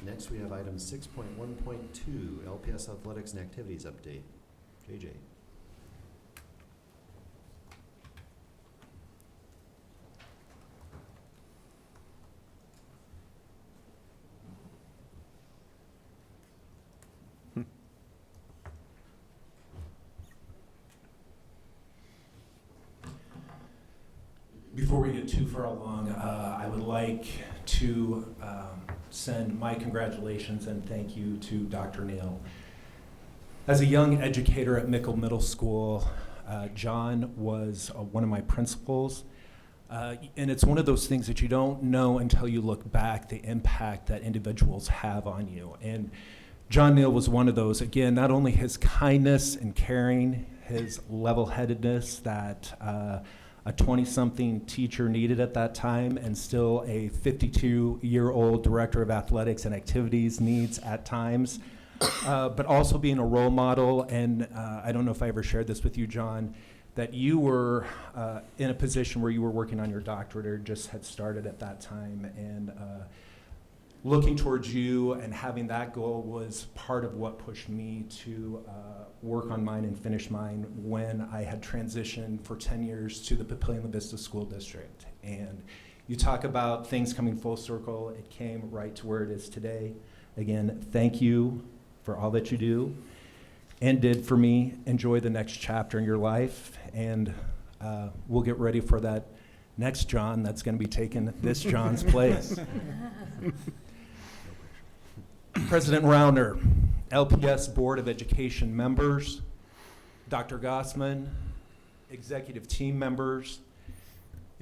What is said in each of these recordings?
Next, we have item 6.1.2, LPS Athletics and Activities Update. JJ. Before we get too far along, I would like to send my congratulations and thank you to Dr. Neal. As a young educator at Mickle Middle School, John was one of my principals. And it's one of those things that you don't know until you look back, the impact that individuals have on you. And John Neal was one of those. Again, not only his kindness and caring, his level-headedness that a 20-something teacher needed at that time, and still a 52-year-old director of athletics and activities needs at times, but also being a role model. And I don't know if I ever shared this with you, John, that you were in a position where you were working on your doctorate or just had started at that time, and looking towards you and having that goal was part of what pushed me to work on mine and finish mine when I had transitioned for 10 years to the Papillion La Vista School District. And you talk about things coming full circle, it came right to where it is today. Again, thank you for all that you do and did for me. Enjoy the next chapter in your life, and we'll get ready for that next John that's going to be taking this John's place. President Rauner, LPS Board of Education members, Dr. Gossman, executive team members,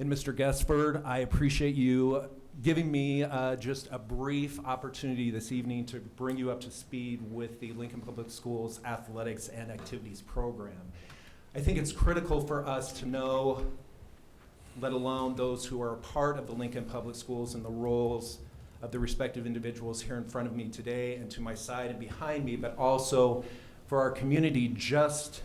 and Mr. Guestford, I appreciate you giving me just a brief opportunity this evening to bring you up to speed with the Lincoln Public Schools Athletics and Activities Program. I think it's critical for us to know, let alone those who are a part of the Lincoln Public Schools and the roles of the respective individuals here in front of me today and to my side and behind me, but also for our community, just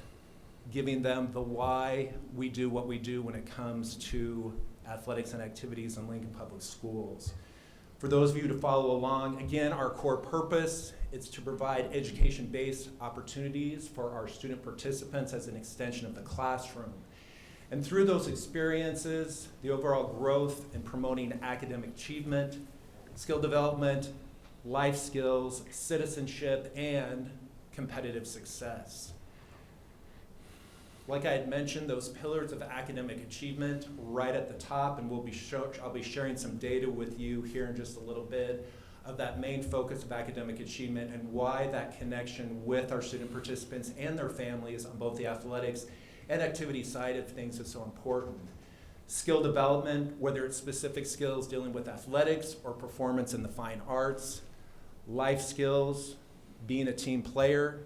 giving them the why we do what we do when it comes to athletics and activities in Lincoln Public Schools. For those of you to follow along, again, our core purpose is to provide education-based opportunities for our student participants as an extension of the classroom. And through those experiences, the overall growth in promoting academic achievement, skill development, life skills, citizenship, and competitive success. Like I had mentioned, those pillars of academic achievement right at the top, and I'll be sharing some data with you here in just a little bit of that main focus of academic achievement and why that connection with our student participants and their families on both the athletics and activity side of things is so important. Skill development, whether it's specific skills dealing with athletics or performance in the fine arts, life skills, being a team player,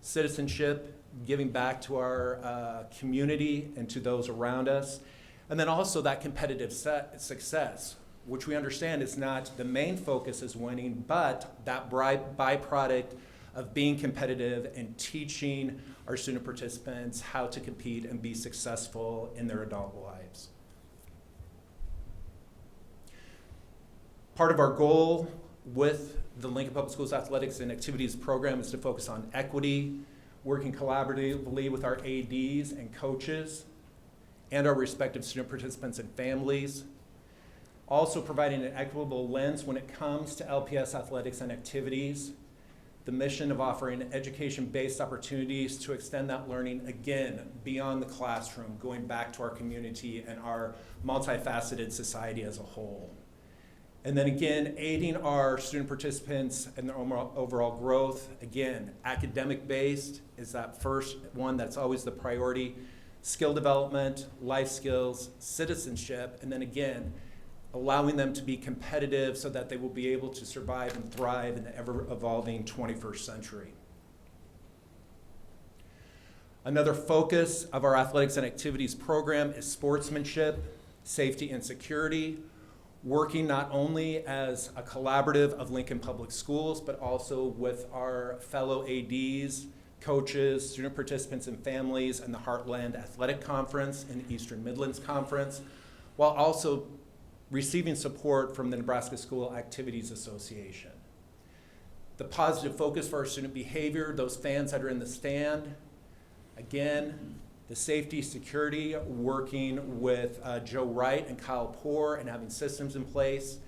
citizenship, giving back to our community and to those around us, and then also that competitive success, which we understand is not the main focus is winning, but that byproduct of being competitive and teaching our student participants how to compete and be successful in their adult lives. Part of our goal with the Lincoln Public Schools Athletics and Activities Program is to focus on equity, working collaboratively with our ADs and coaches and our respective student participants and families. Also providing an equitable lens when it comes to LPS athletics and activities. The mission of offering education-based opportunities to extend that learning, again, beyond the classroom, going back to our community and our multifaceted society as a whole. And then again, aiding our student participants in their overall growth. Again, academic-based is that first one that's always the priority. Skill development, life skills, citizenship, and then again, allowing them to be competitive so that they will be able to survive and thrive in the ever-evolving 21st century. Another focus of our athletics and activities program is sportsmanship, safety, and security, working not only as a collaborative of Lincoln Public Schools, but also with our fellow ADs, coaches, student participants, and families in the Heartland Athletic Conference and Eastern Midlands Conference, while also receiving support from the Nebraska School Activities Association. The positive focus for our student behavior, those fans that are in the stand. Again, the safety, security, working with Joe Wright and Kyle Poor and having systems in place.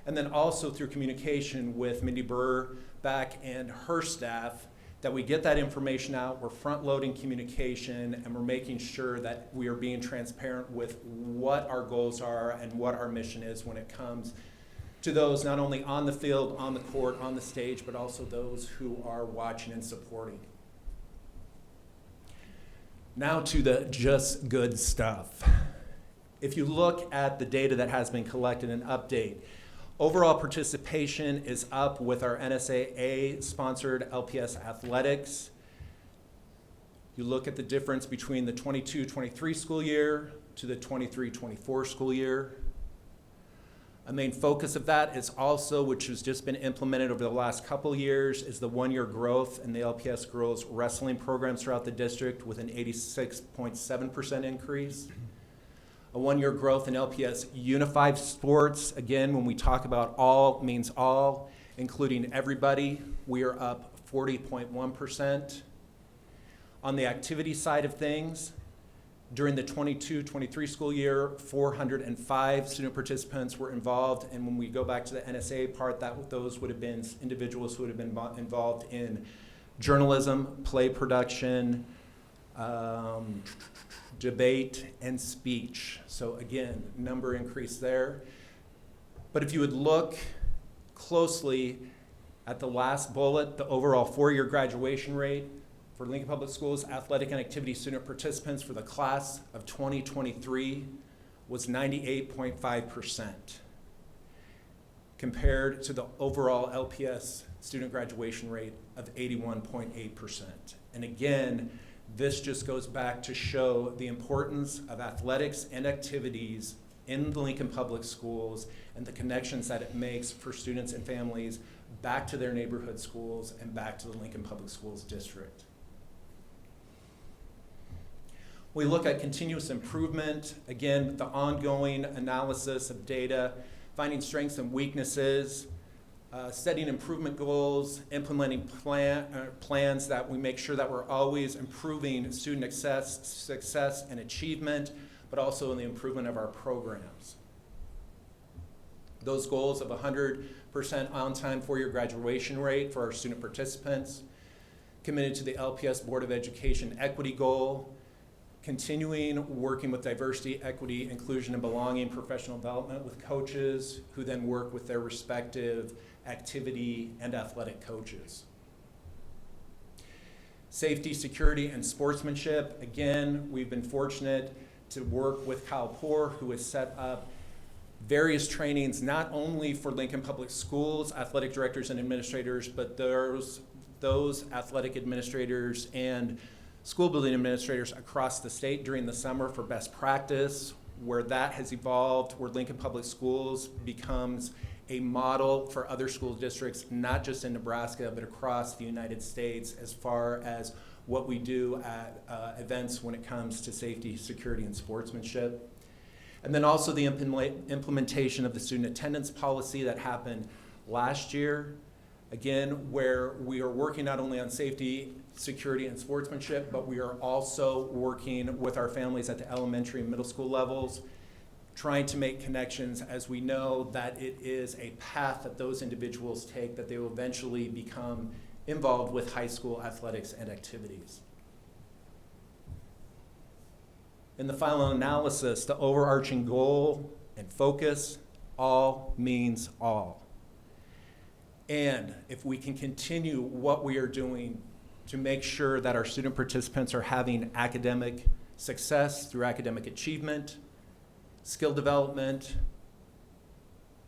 And then also through communication with Mindy Burback and her staff, that we get that information out, we're front-loading communication, and we're making sure that we are being transparent with what our goals are and what our mission is when it comes to those not only on the field, on the court, on the stage, but also those who are watching and supporting. Now to the just good stuff. If you look at the data that has been collected and update, overall participation is up with our NSAA-sponsored LPS athletics. You look at the difference between the 22-23 school year to the 23-24 school year. A main focus of that is also, which has just been implemented over the last couple years, is the one-year growth in the LPS girls wrestling programs throughout the district with an 86.7% increase. A one-year growth in LPS unified sports. Again, when we talk about all, means all, including everybody. We are up 40.1%. On the activity side of things, during the 22-23 school year, 405 student participants were involved, and when we go back to the NSA part, those would have been individuals who would have been involved in journalism, play production, debate, and speech. So again, number increase there. But if you would look closely at the last bullet, the overall four-year graduation rate for Lincoln Public Schools athletic and activity student participants for the class of 2023 was 98.5%, compared to the overall LPS student graduation rate of 81.8%. And again, this just goes back to show the importance of athletics and activities in the Lincoln Public Schools and the connections that it makes for students and families back to their neighborhood schools and back to the Lincoln Public Schools district. We look at continuous improvement, again, the ongoing analysis of data, finding strengths and weaknesses, setting improvement goals, implementing plans that we make sure that we're always improving student success and achievement, but also in the improvement of our programs. Those goals of 100% on-time four-year graduation rate for our student participants, committed to the LPS Board of Education equity goal, continuing working with diversity, equity, inclusion, and belonging professional development with coaches who then work with their respective activity and athletic coaches. Safety, security, and sportsmanship. Again, we've been fortunate to work with Kyle Poor, who has set up various trainings not only for Lincoln Public Schools, athletic directors and administrators, but those athletic administrators and school building administrators across the state during the summer for best practice, where that has evolved, where Lincoln Public Schools becomes a model for other school districts, not just in Nebraska, but across the United States as far as what we do at events when it comes to safety, security, and sportsmanship. And then also the implementation of the student attendance policy that happened last year, again, where we are working not only on safety, security, and sportsmanship, but we are also working with our families at the elementary and middle school levels, trying to make connections, as we know that it is a path that those individuals take, that they will eventually become involved with high school athletics and activities. In the final analysis, the overarching goal and focus, all means all. And if we can continue what we are doing to make sure that our student participants are having academic success through academic achievement, skill development,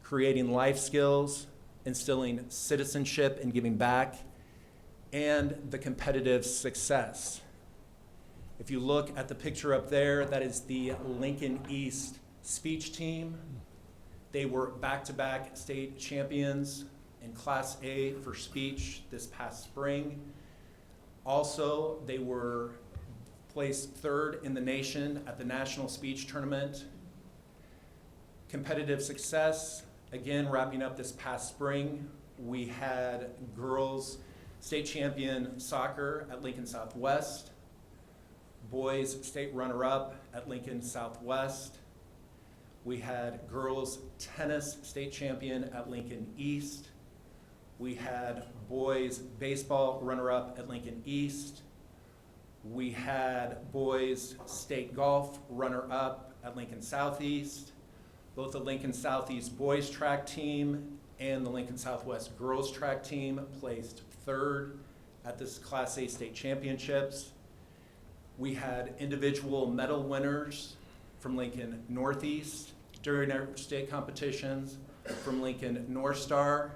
creating life skills, instilling citizenship and giving back, and the competitive success. If you look at the picture up there, that is the Lincoln East speech team. They were back-to-back state champions in Class A for speech this past spring. Also, they were placed third in the nation at the National Speech Tournament. Competitive success, again, wrapping up this past spring We had girls state champion soccer at Lincoln Southwest, boys state runner-up at Lincoln Southwest. We had girls tennis state champion at Lincoln East. We had boys baseball runner-up at Lincoln East. We had boys state golf runner-up at Lincoln Southeast. Both the Lincoln Southeast boys track team and the Lincoln Southwest girls track team placed third at this Class A state championships. We had individual medal winners from Lincoln Northeast during our state competitions, from Lincoln North Star.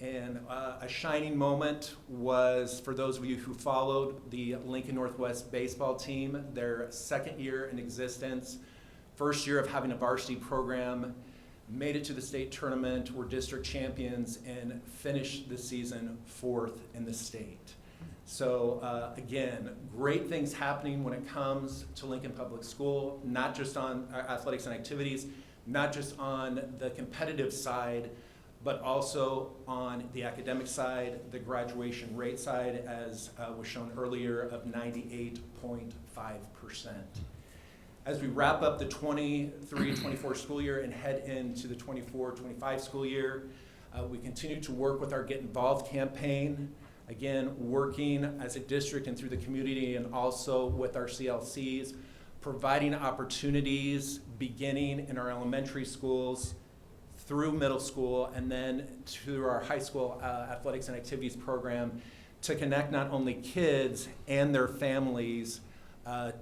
And a shining moment was, for those of you who followed the Lincoln Northwest baseball team, their second year in existence, first year of having a varsity program, made it to the state tournament, were district champions, and finished the season fourth in the state. So again, great things happening when it comes to Lincoln Public School, not just on athletics and activities, not just on the competitive side, but also on the academic side, the graduation rate side, as was shown earlier, of 98.5%. As we wrap up the 23-24 school year and head into the 24-25 school year, we continue to work with our Get Involved campaign, again, working as a district and through the community and also with our CLCs, providing opportunities beginning in our elementary schools, through middle school, and then to our high school athletics and activities program to connect not only kids and their families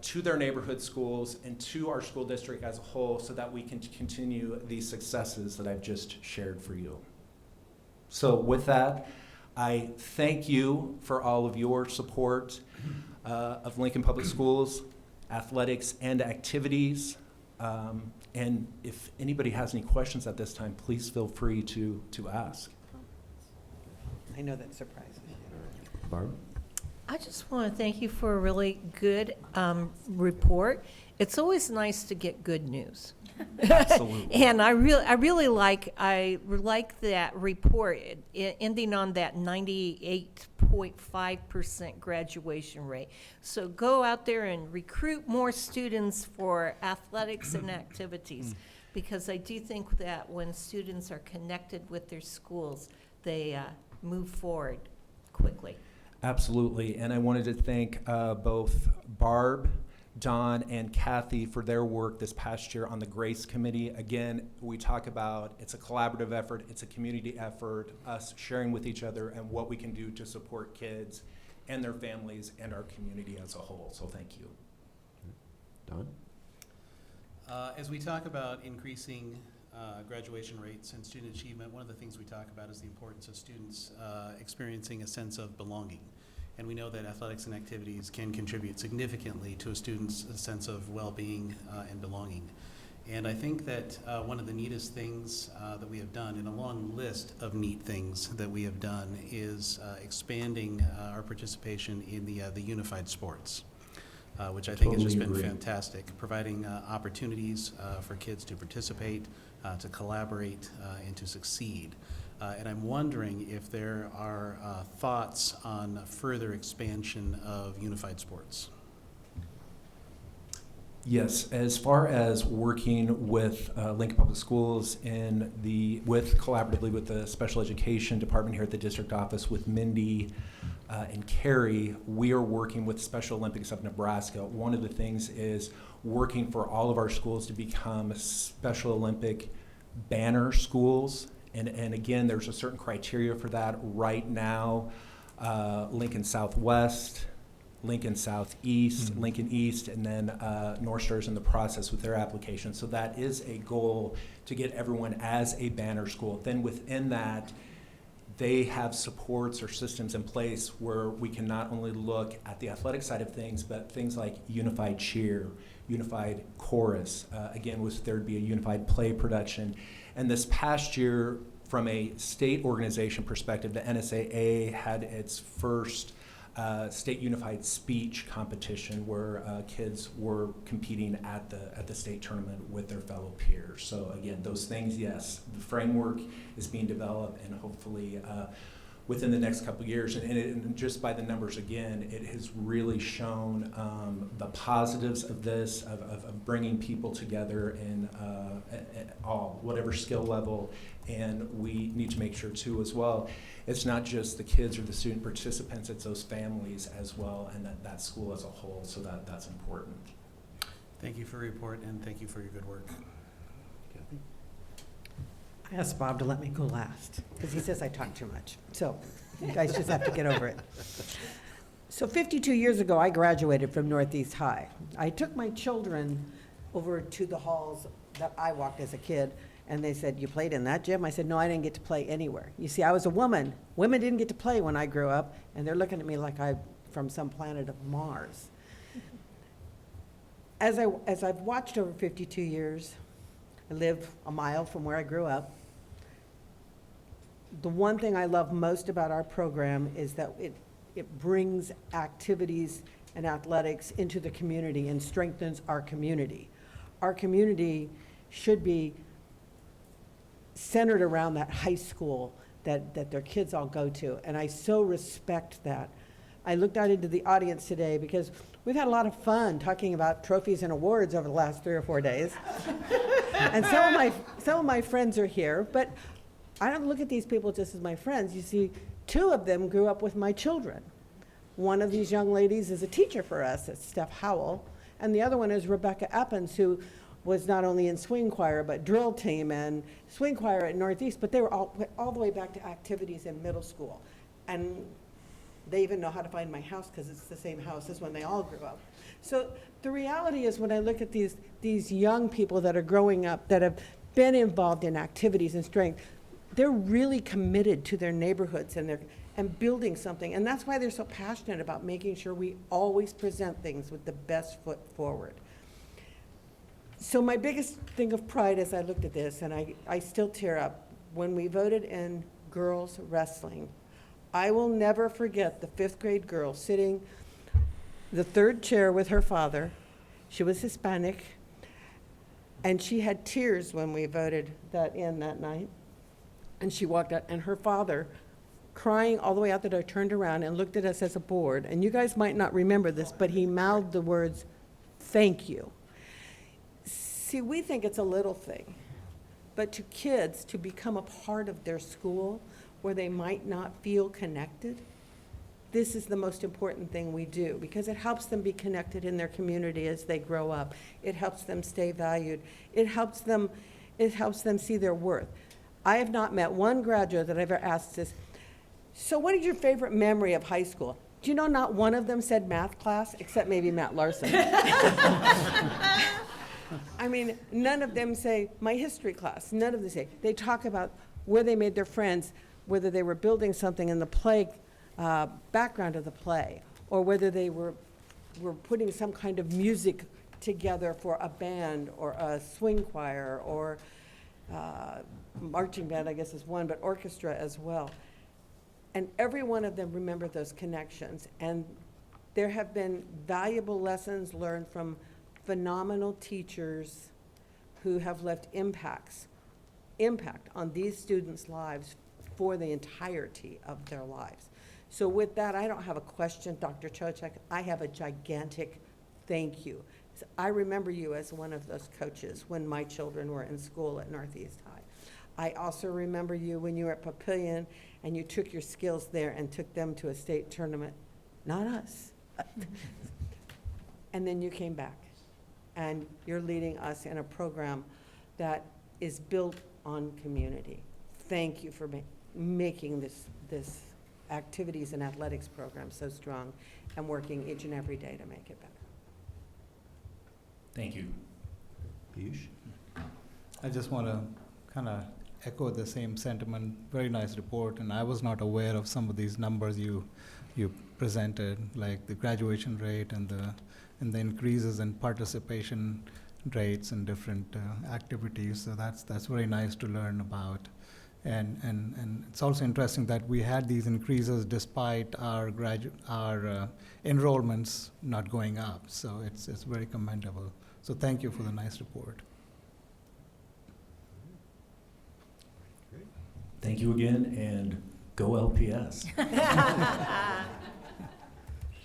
to their neighborhood schools and to our school district as a whole so that we can continue these successes that I've just shared for you. So with that, I thank you for all of your support of Lincoln Public Schools, athletics and activities. And if anybody has any questions at this time, please feel free to ask. I know that surprises you. Barb? I just want to thank you for a really good report. It's always nice to get good news. Absolutely. And I really like that report ending on that 98.5% graduation rate. So go out there and recruit more students for athletics and activities, because I do think that when students are connected with their schools, they move forward quickly. Absolutely, and I wanted to thank both Barb, Don, and Kathy for their work this past year on the GRACE Committee. Again, we talk about it's a collaborative effort, it's a community effort, us sharing with each other and what we can do to support kids and their families and our community as a whole. So thank you. Don? As we talk about increasing graduation rates and student achievement, one of the things we talk about is the importance of students experiencing a sense of belonging. And we know that athletics and activities can contribute significantly to a student's sense of well-being and belonging. And I think that one of the neatest things that we have done, in a long list of neat things that we have done, is expanding our participation in the unified sports. Which I think has just been fantastic, providing opportunities for kids to participate, to collaborate, and to succeed. And I'm wondering if there are thoughts on further expansion of unified sports. Yes, as far as working with Lincoln Public Schools collaboratively with the special education department here at the district office with Mindy and Carrie, we are working with Special Olympics of Nebraska. One of the things is working for all of our schools to become Special Olympic banner schools. And again, there's a certain criteria for that. Right now, Lincoln Southwest, Lincoln Southeast, Lincoln East, and then North Star is in the process with their application. So that is a goal to get everyone as a banner school. Then within that, they have supports or systems in place where we can not only look at the athletic side of things, but things like unified cheer, unified chorus. Again, there'd be a unified play production. And this past year, from a state organization perspective, the NSAA had its first state unified speech competition where kids were competing at the state tournament with their fellow peers. So again, those things, yes, the framework is being developed, and hopefully within the next couple of years, and just by the numbers again, it has really shown the positives of this, of bringing people together in at all, whatever skill level. And we need to make sure too as well, it's not just the kids or the student participants, it's those families as well, and that school as a whole, so that's important. Thank you for your report, and thank you for your good work. Kathy? I asked Bob to let me go last, because he says I talk too much. So you guys just have to get over it. So 52 years ago, I graduated from Northeast High. I took my children over to the halls that I walked as a kid, and they said, "You played in that gym?" I said, "No, I didn't get to play anywhere." You see, I was a woman. Women didn't get to play when I grew up, and they're looking at me like I'm from some planet of Mars. As I've watched over 52 years, I live a mile from where I grew up. The one thing I love most about our program is that it brings activities and athletics into the community and strengthens our community. Our community should be centered around that high school that their kids all go to, and I so respect that. I looked out into the audience today because we've had a lot of fun talking about trophies and awards over the last 3 or 4 days. And some of my friends are here, but I don't look at these people just as my friends. You see, 2 of them grew up with my children. One of these young ladies is a teacher for us, it's Steph Howell, and the other one is Rebecca Eppens, who was not only in swing choir, but drill team and swing choir at Northeast, but they were all the way back to activities in middle school. And they even know how to find my house because it's the same house as when they all grew up. So the reality is, when I look at these young people that are growing up, that have been involved in activities and strength, they're really committed to their neighborhoods and building something. And that's why they're so passionate about making sure we always present things with the best foot forward. So my biggest thing of pride as I looked at this, and I still tear up, when we voted in girls wrestling, I will never forget the 5th grade girl sitting the 3rd chair with her father. She was Hispanic, and she had tears when we voted that in that night. And she walked out, and her father, crying all the way out the door, turned around and looked at us as a board. And you guys might not remember this, but he mouthed the words, "Thank you." See, we think it's a little thing, but to kids, to become a part of their school where they might not feel connected, this is the most important thing we do, because it helps them be connected in their community as they grow up. It helps them stay valued. It helps them see their worth. I have not met one graduate that I've ever asked this, "So what is your favorite memory of high school?" Do you know not one of them said math class, except maybe Matt Larson. I mean, none of them say my history class. None of them say. They talk about where they made their friends, whether they were building something in the play, background of the play, or whether they were putting some kind of music together for a band or a swing choir or marching band, I guess is one, but orchestra as well. And every one of them remember those connections. And there have been valuable lessons learned from phenomenal teachers who have left impact on these students' lives for the entirety of their lives. So with that, I don't have a question, Dr. Chochek. I have a gigantic thank you. So I remember you as one of those coaches when my children were in school at Northeast High. I also remember you when you were at Papillion and you took your skills there and took them to a state tournament. Not us. And then you came back. And you're leading us in a program that is built on community. Thank you for making this activities and athletics program so strong and working each and every day to make it better. Thank you. Piyush? I just want to kind of echo the same sentiment. Very nice report, and I was not aware of some of these numbers you presented, like the graduation rate and the increases in participation rates in different activities. So that's very nice to learn about. And it's also interesting that we had these increases despite our enrollments not going up. So it's very commendable. So thank you for the nice report. Thank you again, and go LPS.